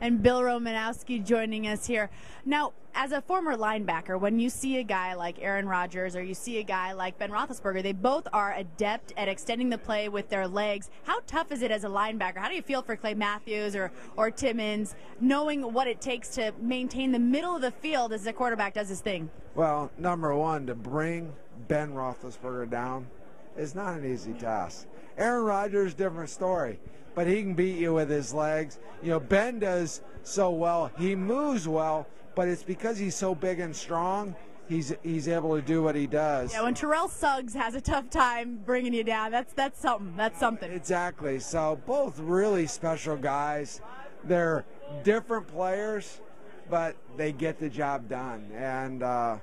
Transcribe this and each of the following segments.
And Bill Romanowski joining us here. Now, as a former linebacker, when you see a guy like Aaron Rodgers or you see a guy like Ben Roethlisberger, they both are adept at extending the play with their legs. How tough is it as a linebacker? How do you feel for Clay Matthews or Timmons, knowing what it takes to maintain the middle of the field as the quarterback does his thing? Well, number one, to bring Ben Roethlisberger down is not an easy task. Aaron Rodgers, different story, but he can beat you with his legs. You know, Ben does so well. He moves well, but it's because he's so big and strong, he's able to do what he does. Yeah, when Terrell Suggs has a tough time bringing you down, that's something. That's something. Exactly. So both really special guys. They're different players, but they get the job done. And I'll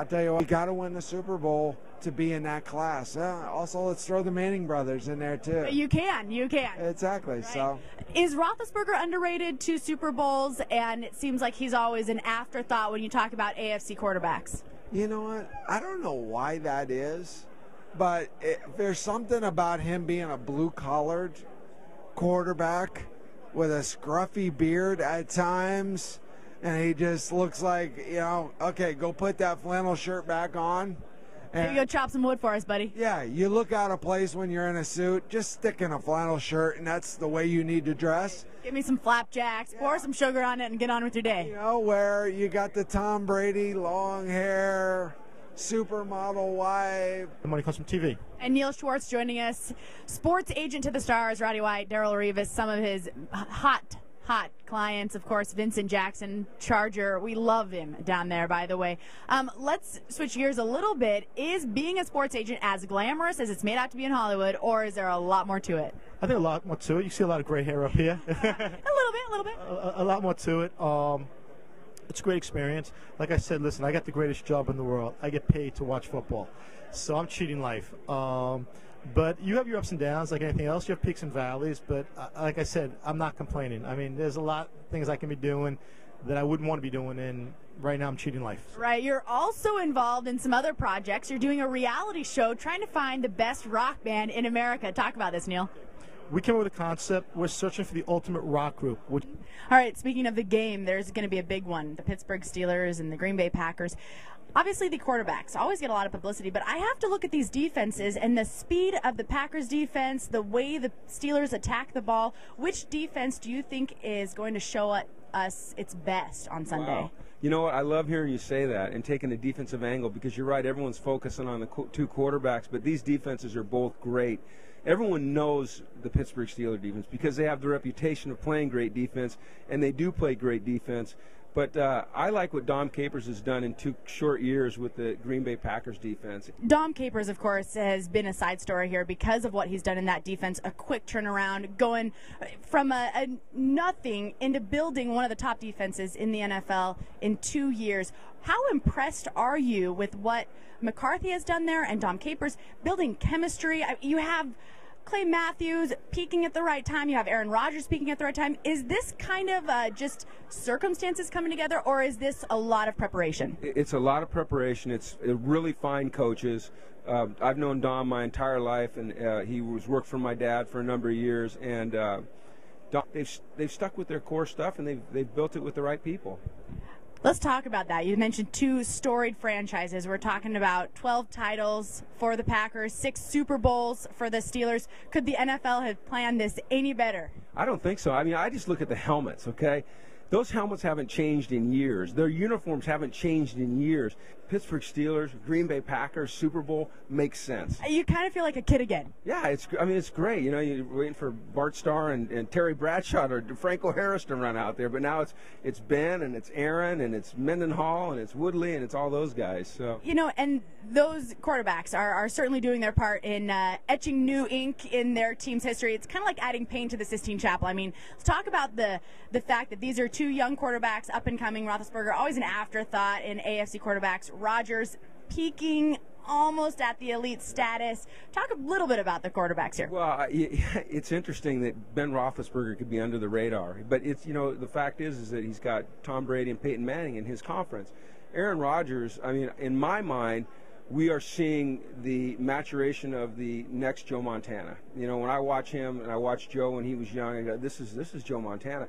tell you what, you got to win the Super Bowl to be in that class. Also, let's throw the Manning brothers in there too. You can. Exactly. Right. So, is Roethlisberger underrated? 2 Super Bowls, and it seems like he's always an afterthought when you talk about AFC quarterbacks. You know what? I don't know why that is, but there's something about him being a blue-collared quarterback with a scruffy beard at times, and he just looks like, you know, okay, go put that flannel shirt back on. And you go chop some wood for us, buddy. Yeah, you look out of place when you're in a suit. Just stick in a flannel shirt, and that's the way you need to dress. Give me some flapjacks, pour some sugar on it, and get on with your day. You know, where you got the Tom Brady, long hair, supermodel wife. The money comes from TV. And Neil Schwartz joining us, sports agent to the Stars, Roddy White, Darrelle Revis, some of his hot clients, of course, Vincent Jackson, Charger. We love him down there, by the way. Let's switch gears a little bit. Is being a sports agent as glamorous as it's made out to be in Hollywood, or is there a lot more to it? I think a lot more to it. You see a lot of gray hair up here. a little bit. A lot more to it. It's a great experience. Like I said, listen, I got the greatest job in the world. I get paid to watch football. So I'm cheating life. But you have your ups and downs like anything else. You have peaks and valleys. But like I said, I'm not complaining. I mean, there's a lot of things I can be doing that I wouldn't want to be doing, and right now I'm cheating life. Right. You're also involved in some other projects. You're doing a reality show trying to find the best rock band in America. Talk about this, Neil. We came up with a concept. We're searching for the ultimate rock group. All right, speaking of the game, there's going to be a big one. The Pittsburgh Steelers and the Green Bay Packers. Obviously, the quarterbacks always get a lot of publicity, but I have to look at these defenses and the speed of the Packers defense, the way the Steelers attack the ball. Which defense do you think is going to show us its best on Sunday? Wow. You know what? I love hearing you say that and taking a defensive angle, because you're right. Everyone's focusing on the 2 quarterbacks, but these defenses are both great. Everyone knows the Pittsburgh Steelers defense because they have the reputation of playing great defense, and they do play great defense. But I like what Dom Capers has done in 2 short years with the Green Bay Packers defense. Dom Capers, of course, has been a side story here because of what he's done in that defense. A quick turnaround, going from a nothing into building one of the top defenses in the NFL in 2 years. How impressed are you with what McCarthy has done there and Dom Capers building chemistry? You have Clay Matthews peaking at the right time. You have Aaron Rodgers peaking at the right time. Is this kind of just circumstances coming together, or is this a lot of preparation? It's a lot of preparation. It's really fine coaches. I've known Dom my entire life, and he worked for my dad for a number of years. And they've stuck with their core stuff, and they've built it with the right people. Let's talk about that. You mentioned 2 storied franchises. We're talking about 12 titles for the Packers, 6 Super Bowls for the Steelers. Could the NFL have planned this any better? I don't think so. I mean, I just look at the helmets, okay? Those helmets haven't changed in years. Their uniforms haven't changed in years. Pittsburgh Steelers, Green Bay Packers, Super Bowl makes sense. You kind of feel like a kid again. Yeah, it's great. You know, you're waiting for Bart Starr and Terry Bradshaw or Franco Harris to run out there, but now it's Ben and it's Aaron and it's Mendenhall and it's Woodley and it's all those guys. So you know, and those quarterbacks are certainly doing their part in etching new ink in their team's history. It's kind of like adding paint to the Sistine Chapel. I mean, let's talk about the fact that these are 2 young quarterbacks, up and coming. Roethlisberger, always an afterthought in AFC quarterbacks. Rodgers peaking almost at the elite status. Talk a little bit about the quarterbacks here. Well, it's interesting that Ben Roethlisberger could be under the radar, but it's, you know, the fact is that he's got Tom Brady and Peyton Manning in his conference. Aaron Rodgers, I mean, in my mind, we are seeing the maturation of the next Joe Montana. You know, when I watch him and I watch Joe when he was young, I go, this is Joe Montana.